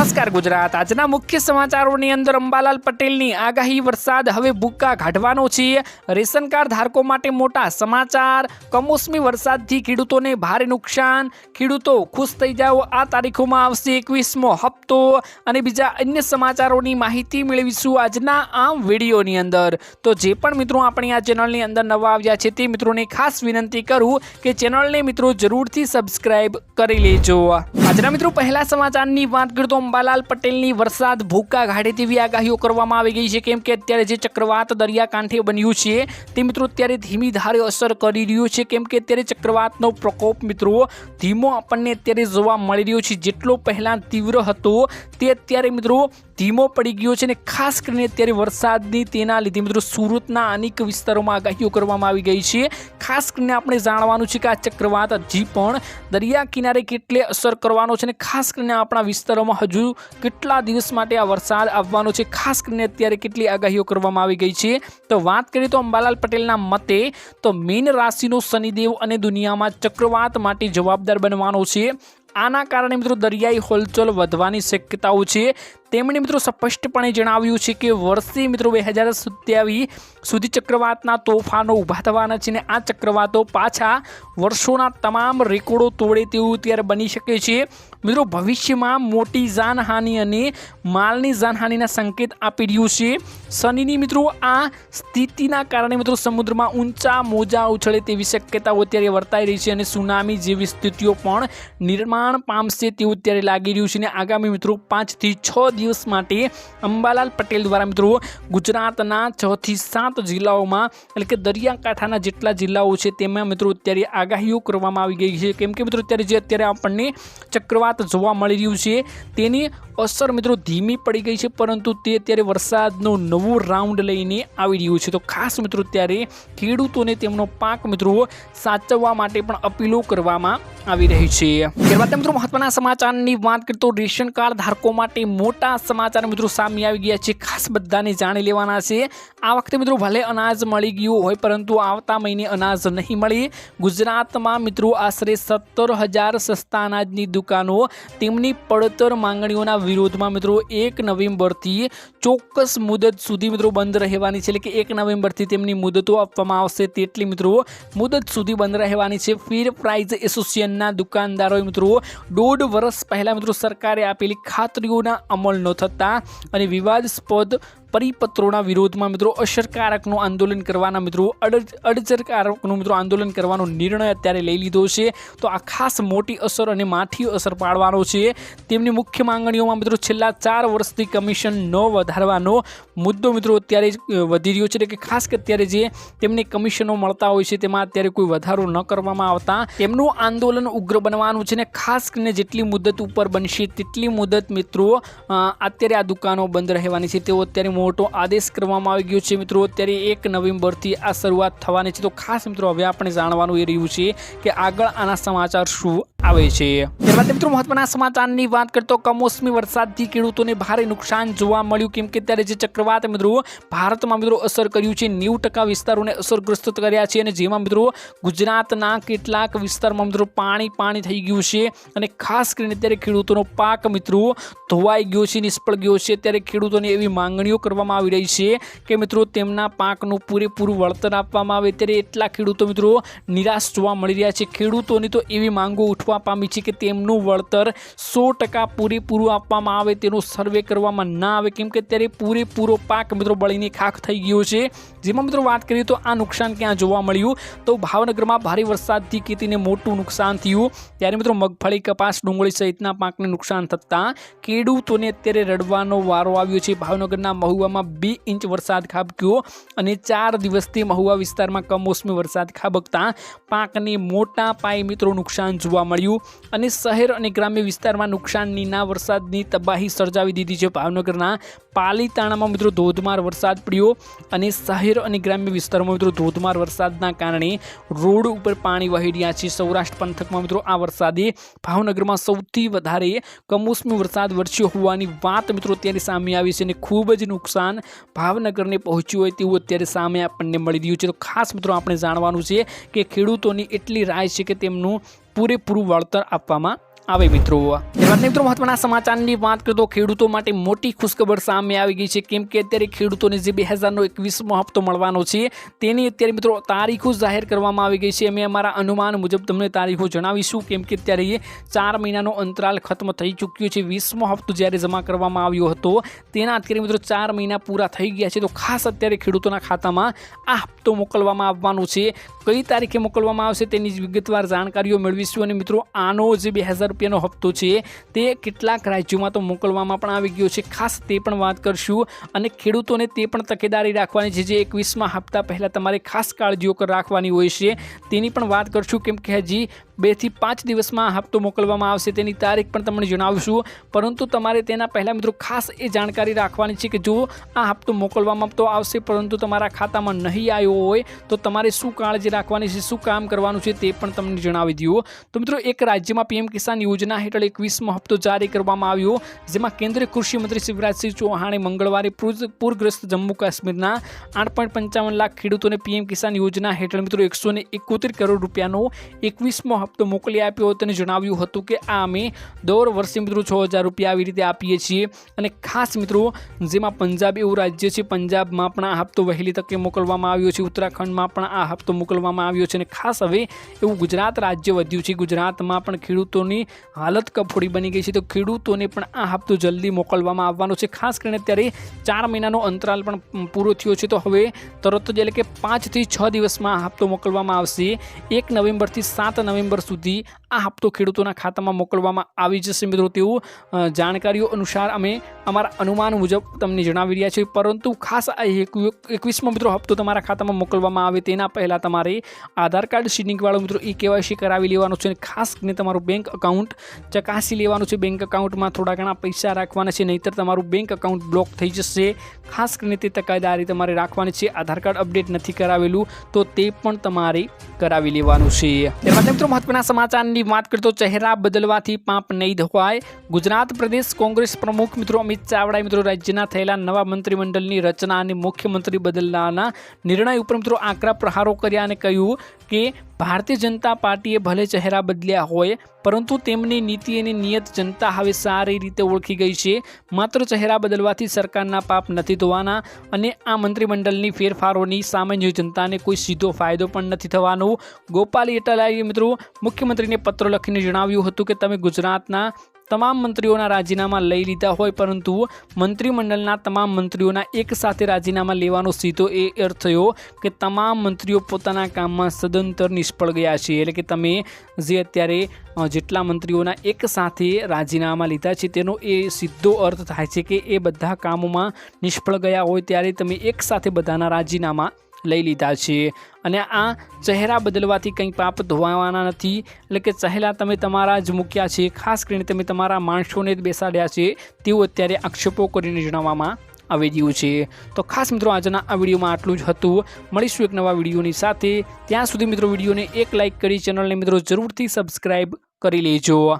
નમસ્કાર ગુજરાત। આજના મુખ્ય સમાચારોની અંદર અંબાલાલ પટેલની આગાહી, વરસાદ હવે ભૂક્કા કાઢવાનો છે। રેશન કાર્ડ ધારકો માટે મોટા સમાચાર। કમોસમી વરસાદથી ખેડૂતોને ભારે નુકસાન, ખેડૂતો ખુશ થઈ જાઓ, આ તારીખોમાં આવશે 21મો હપ્તો અને બીજા અન્ય સમાચારોની માહિતી મેળવીશું આજના આ વિડીયોની અંદર। તો જે પણ મિત્રો આપણી આ ચેનલની અંદર નવા આવ્યા છે તે મિત્રોને ખાસ વિનંતી કરું કે ચેનલને મિત્રો જરૂરથી સબસ્ક્રાઇબ કરી લેજો। આજના મિત્રો પહેલા સમાચારની વાત કરીએ તો અંબાલાલ પટેલની વરસાદ ભૂક્કા કાઢે તેવી આગાહીઓ કરવામાં આવી ગઈ છે। કેમ કે અત્યારે જે ચક્રવાત દરિયાકાંઠે બન્યું છે તે મિત્રો અત્યારે ધીમી ધારે અસર કરી રહ્યું છે। કેમ કે અત્યારે ચક્રવાતનો પ્રકોપ મિત્રો ધીમો આપણને અત્યારે જોવા મળી રહ્યો છે। જેટલો પહેલા તીવ્ર હતો તે અત્યારે મિત્રો ધીમો પડી ગયો છે અને ખાસ કરીને અત્યારે વરસાદની તેના લીધે મિત્રો સુરતના અનેક વિસ્તારોમાં આગાહીઓ કરવામાં આવી ગઈ છે। ખાસ કરીને આપણે જાણવાનું છે કે આ ચક્રવાત હજી પણ દરિયા કિનારે કેટલે અસર કરવાનો છે અને ખાસ કરીને આપણા વિસ્તારોમાં હજુ કેટલા દિવસ માટે આ વરસાદ આવવાનો છે, ખાસ કરીને અત્યારે કેટલી આગાહીઓ કરવામાં આવી ગઈ છે। તો વાત કરીએ તો અંબાલાલ પટેલના મતે તો મીન રાશિનો શનિદેવ અને દુનિયામાં ચક્રવાત માટે જવાબદાર બનવાનો છે। આના કારણે મિત્રો દરિયાઈ હલચલ વધવાની શક્યતાઓ છે। તેમણે મિત્રો સ્પષ્ટપણે જણાવ્યું છે કે વર્ષે મિત્રો 2027 સુધી ચક્રવાતના તોફાનો ઊભા થવાના છે અને આ ચક્રવાતો પાછા વર્ષોના તમામ રેકોર્ડો તોડે તેવું ત્યારે બની શકે છે। મિત્રો ભવિષ્યમાં મોટી જાનહાનિ અને માલની જાનહાનિના સંકેત આપી રહ્યું છે। શનિની મિત્રો આ સ્થિતિના કારણે મિત્રો સમુદ્રમાં ઊંચા મોજા ઉછળે તેવી શક્યતાઓ અત્યારે વર્તાઈ રહી છે અને સુનામી જેવી સ્થિતિઓ પણ નિર્માણ પામશે તેવું અત્યારે લાગી રહ્યું છે। અને આગામી મિત્રો 5 થી 6 દિવસ માટે અંબાલાલ પટેલ દ્વારા મિત્રો ગુજરાતના 6 થી 7 જિલ્લાઓમાં એટલે કે દરિયાકાંઠાના જેટલા જિલ્લાઓ છે તેમાં મિત્રો અત્યારે આગાહીઓ કરવામાં આવી ગઈ છે। કેમ કે મિત્રો અત્યારે આપણને ચક્રવાત જોવા મળી રહ્યું છે તેની અસર મિત્રો ધીમી પડી ગઈ છે, પરંતુ તે અત્યારે વરસાદનો નવો રાઉન્ડ લઈને આવી રહ્યું છે। તો ખાસ મિત્રો અત્યારે ખેડૂતોને તેમનો પાક મિત્રો સાચવવા માટે પણ અપીલો કરવામાં આવી રહી છે। ત્યારબાદ મિત્રો મહત્વના સમાચારની વાત કરીએ તો રેશન કાર્ડ ધારકો માટે મોટા સમાચાર મિત્રો સામે આવી ગયા છે, ખાસ બધાને જાણી લેવાના છે। આ વખતે મિત્રો ભલે અનાજ મળી ગયું હોય પરંતુ આવતા મહિને અનાજ નહીં મળે। ગુજરાતમાં મિત્રો આશરે 17,000 સસ્તા અનાજની દુકાનો તેમની પડતર માંગણીઓના વિરોધમાં મિત્રો 1 નવેમ્બરથી ચોક્કસ મુદત સુધી મિત્રો બંધ રહેવાની છે। એટલે કે 1 નવેમ્બરથી તેમની મુદતો આપવામાં આવશે, તેટલી મિત્રો મુદત સુધી બંધ રહેવાની છે। ફેર પ્રાઇઝ એસોસિએશનના દુકાનદારોએ મિત્રો 1.5 વર્ષ પહેલા મિત્રો સરકારે આપેલી ખાતરીઓના અમલ ન થતા અને વિવાદાસ્પદ પરિપત્રોના વિરોધમાં મિત્રો અસરકારકનું આંદોલન કરવાના મિત્રો અડચરકારકનું મિત્રો આંદોલન કરવાનો નિર્ણય અત્યારે લઈ લીધો છે। તો આ ખાસ મોટી અસર અને માઠી અસર પાડવાનો છે। તેમની મુખ્ય માંગણીઓમાં મિત્રો છેલ્લા 4 વર્ષથી કમિશન ન વધારવાનો મુદ્દો મિત્રો અત્યારે વધી રહ્યો છે। કે ખાસ કે અત્યારે જે તેમને કમિશનો મળતા હોય છે તેમાં અત્યારે કોઈ વધારો ન કરવામાં આવતા તેમનું આંદોલન ઉગ્ર બનવાનું છે। ને ખાસ કરીને જેટલી મુદત ઉપર બનશે તેટલી મુદત મિત્રો અત્યારે આ દુકાનો બંધ રહેવાની છે તેઓ અત્યારે મોટો આદેશ કરવામાં આવી ગયો છે। મિત્રો અત્યારે 1 નવેમ્બરથી આ શરૂઆત થવાની છે। તો ખાસ મિત્રો હવે આપણે જાણવાનું એ રહ્યું છે કે આગળ આના સમાચાર શું આવે છે। ત્યારબાદ મિત્રો મહત્વના સમાચારની વાત કરીએ તો કમોસમી વરસાદથી ખેડૂતોને ભારે નુકસાન જોવા મળ્યું। કેમ કે ત્યારે જે ચક્રવાત મિત્રો ભારતમાં મિત્રો અસર કર્યું છે, 90% વિસ્તારોને અસરગ્રસ્ત કર્યા છે અને જેમાં મિત્રો ગુજરાતના કેટલાક વિસ્તારમાં મિત્રો પાણી થઈ ગયું છે અને ખાસ કરીને અત્યારે ખેડૂતોનો પાક મિત્રો ધોવાઈ ગયો છે, નિષ્ફળ ગયો છે। ત્યારે ખેડૂતોને એવી માંગણીઓ કરવામાં આવી રહી છે કે મિત્રો તેમના પાકનું પૂરેપૂરું વળતર આપવામાં આવે। ત્યારે એટલા ખેડૂતો મિત્રો નિરાશ જોવા મળી રહ્યા છે। ખેડૂતોની તો એવી માંગો ઉઠવા પામી છે કે તેમનું વળતર 100% પૂરેપૂરું આપવામાં આવે, તેનો સર્વે કરવામાં ના આવે। કેમ કે અત્યારે પૂરેપૂરો પાક મિત્રો બળીને ખાખ થઈ ગયો છે। જેમાં મિત્રો વાત કરીએ તો આ નુકસાન ક્યાં જોવા મળ્યું તો ભાવનગરમાં ભારે વરસાદથી ખેતીને મોટું નુકસાન થયું। ત્યારે મિત્રો મગફળી, કપાસ, ડુંગળી સહિતના પાકને નુકસાન થતાં ખેડૂતોને અત્યારે રડવાનો વારો આવ્યો છે। ભાવનગરના મહુવામાં 2 ઇંચ વરસાદ ખાબક્યો અને 4 દિવસથી મહુવા વિસ્તારમાં કમોસમી વરસાદ ખાબકતા પાકને મોટા પાયે મિત્રો નુકસાન જોવા મળ્યું અને શહેર અને ગ્રામ્ય વિસ્તારમાં નુકસાનના વરસાદની તબાહી સર્જાવી દીધી છે। ભાવનગરના પાલીતાણામાં મિત્રો ધોધમાર વરસાદ પડ્યો અને શહેર અને ગ્રામ્ય વિસ્તારોમાં મિત્રો ધોધમાર વરસાદના કારણે રોડ ઉપર પાણી વહી રહ્યા છે। સૌરાષ્ટ્ર પંથકમાં મિત્રો આ વરસાદે ભાવનગરમાં સૌથી વધારે કમોસમી વરસાદ વરસ્યો હોવાની વાત મિત્રો અત્યારે સામે આવી છે અને ખૂબ જ નુકસાન ભાવનગરને પહોંચ્યું હોય તેવું અત્યારે સામે આપણને મળી રહ્યું છે। તો ખાસ મિત્રો આપણે જાણવાનું છે કે ખેડૂતોની એટલી રાય છે કે તેમનું પૂરેપૂરું વળતર આપવામાં આવે મિત્રો। મિત્રો મહત્વના સમાચારની વાત કરીએ તો ખેડૂતો માટે મોટી ખુશખબર સામે આવી ગઈ છે, કેમ કે અત્યારે ખેડૂતોને જે 2021મો હપ્તો મળવાનો છે તેની અત્યારે મિત્રો તારીખો જાહેર કરવામાં આવી ગઈ છે। અમે અમારા અનુમાન મુજબ તમને તારીખો જણાવીશું, કેમ કે અત્યારે 4 મહિનાનો અંતરાલ ખત્મ થઈ ચૂક્યો છે। 20મો હપ્તો જ્યારે જમા કરવામાં આવ્યો હતો તેના અત્યારે મિત્રો 4 મહિના પૂરા થઈ ગયા છે, તો ખાસ અત્યારે ખેડૂતોના ખાતામાં આ હપ્તો મોકલવામાં આવવાનો છે। કઈ તારીખે મોકલવામાં આવશે તેની વિગતવાર જાણકારીઓ મેળવીશું અને મિત્રો આનો જે 2000 રૂપિયાનો હપ્તો છે તે કેટલાક રાજ્યોમાં તો મોકલવામાં પણ આવી ગયો છે, ખાસ તે પણ વાત કરશું। અને ખેડૂતોને તે પણ તકેદારી રાખવાની છે જે 21મા હપ્તા પહેલાં તમારે ખાસ કાળજીઓ રાખવાની હોય છે તેની પણ વાત કરશું, કેમ કે હજી 2 થી 5 દિવસમાં હપ્તો મોકલવામાં આવશે તેની તારીખ પણ તમને જણાવીશું। પરંતુ તમારે તેના પહેલાં મિત્રો ખાસ એ જાણકારી રાખવાની છે કે જો આ હપ્તો મોકલવામાં તો આવશે પરંતુ તમારા ખાતામાં નહીં આવ્યો હોય તો તમારે શું કાળજી રાખવાની છે, શું કામ કરવાનું છે તે પણ તમને જણાવી દઉં। તો મિત્રો એક રાજ્યમાં પીએમ કિસાન યોજના હેઠળ 21મો હપ્તો જારી કરવામાં આવ્યો, જેમાં કેન્દ્રીય કૃષિ મંત્રી શિવરાજસિંહ ચૌહાણે મંગળવારે પૂરગ્રસ્ત જમ્મુ કાશ્મીરના 8.55 લાખ ખેડૂતોને પીએમ કિસાન યોજના હેઠળ મિત્રો 171 કરોડ રૂપિયાનો 21મો હપ્તો મોકલી આપ્યો હતો અને જણાવ્યું હતું કે આ અમે દર વર્ષે મિત્રો 6000 રૂપિયા આવી રીતે આપીએ છીએ। અને ખાસ મિત્રો જેમાં પંજાબ એવું રાજ્ય છે, પંજાબમાં પણ આ હપ્તો વહેલી તકે મોકલવામાં આવ્યો છે, ઉત્તરાખંડમાં પણ આ હપ્તો મોકલવામાં આવ્યો છે અને ખાસ હવે એવું ગુજરાત રાજ્ય વધ્યું છે। ગુજરાતમાં પણ ખેડૂતોની હાલત કફોડી બની ગઈ છે, તો ખેડૂતોને પણ આ હપ્તો જલ્દી મોકલવામાં આવવાનો છે। ખાસ કરીને અત્યારે 4 મહિનાનો અંતરાલ પણ પૂરો થયો છે, તો હવે તરત જ એટલે કે 5 થી 6 દિવસમાં આ હપ્તો મોકલવામાં આવશે। 1 નવેમ્બરથી 7 નવેમ્બર સુધી આ હપ્તો ખેડૂતોના ખાતામાં મોકલવામાં આવી જશે મિત્રો, તેવું જાણકારીઓ અનુસાર અમે અમારા અનુમાન મુજબ તમને જણાવી રહ્યા છીએ। પરંતુ ખાસ આ 21મો મિત્રો હપ્તો તમારા ખાતામાં મોકલવામાં આવે તેના પહેલાં તમારે આધાર કાર્ડ સિડિંગવાળો મિત્રો KYC કરાવી લેવાનું છે અને ખાસ કરીને તમારું બેંક એકાઉન્ટ ચકાસી લેવાનું છે। બેંક એકાઉન્ટમાં થોડા ઘણા પૈસા રાખવાના છે, નહીંતર તમારું બેંક એકાઉન્ટ બ્લોક થઈ જશે। ખાસ કરીને તે તકેદારી તમારે રાખવાની છે। આધાર કાર્ડ અપડેટ નથી કરાવેલું તો તે પણ તમારે કરાવી લેવાનું છે। ત્યારબાદ મિત્રો મહત્વના સમાચારની વાત કરીએ તો ચહેરા બદલવાથી પાપ નહીં ધોવાય। ગુજરાત પ્રદેશ કોંગ્રેસ પ્રમુખ મિત્રો અમિત ચાવડાએ મિત્રો રાજ્યના થયેલા નવા મંત્રીમંડળની રચના અને મુખ્યમંત્રી બદલવાના નિર્ણય ઉપર મિત્રો આકરા પ્રહારો કર્યા અને કહ્યું કે ભારતીય જનતા પાર્ટીએ ભલે ચહેરા બદલ્યા હોય પરંતુ તેમની નીતિ અને નિયત જનતા હવે સારી રીતે ઓળખી ગઈ છે। માત્ર ચહેરા બદલવાથી સરકારના પાપ નથી ધોવાના અને આ મંત્રીમંડળની ફેરફારોની સામાન્ય જનતાને કોઈ સીધો ફાયદો પણ નથી થવાનો। ગોપાલ ઇટાલિયાએ મિત્રો મુખ્યમંત્રીને પત્ર લખીને જણાવ્યું હતું કે તમે ગુજરાતના તમામ મંત્રીઓના રાજીનામા લઈ લીધા હોય પરંતુ મંત્રીમંડળના તમામ મંત્રીઓના એક સાથે રાજીનામા લેવાનો સીધો એ અર્થ થયો કે તમામ મંત્રીઓ પોતાના કામમાં સદંતર નિષ્ફળ ગયા છે। એટલે કે તમે જે અત્યારે જેટલા મંત્રીઓના એક સાથે રાજીનામા લીધા છે તેનો એ સીધો અર્થ થાય છે કે એ બધા કામોમાં નિષ્ફળ ગયા હોય ત્યારે તમે એક સાથે બધાના રાજીનામા લઈ લીધા છે। અને આ ચહેરા બદલવાથી કંઈ પાપ ધોવાના નથી, એટલે કે ચહેરા તમે તમારા જ મૂક્યા છે, ખાસ કરીને તમે તમારા માણસોને જ બેસાડ્યા છે તેવું અત્યારે આક્ષેપો કરીને જણાવવામાં આવી રહ્યું છે। તો ખાસ મિત્રો આજના આ વિડીયોમાં આટલું જ હતું। મળીશું એક નવા વિડીયોની સાથે, ત્યાં સુધી મિત્રો વિડીયોને એક લાઇક કરી ચેનલને મિત્રો જરૂરથી સબસ્ક્રાઈબ કરી લેજો।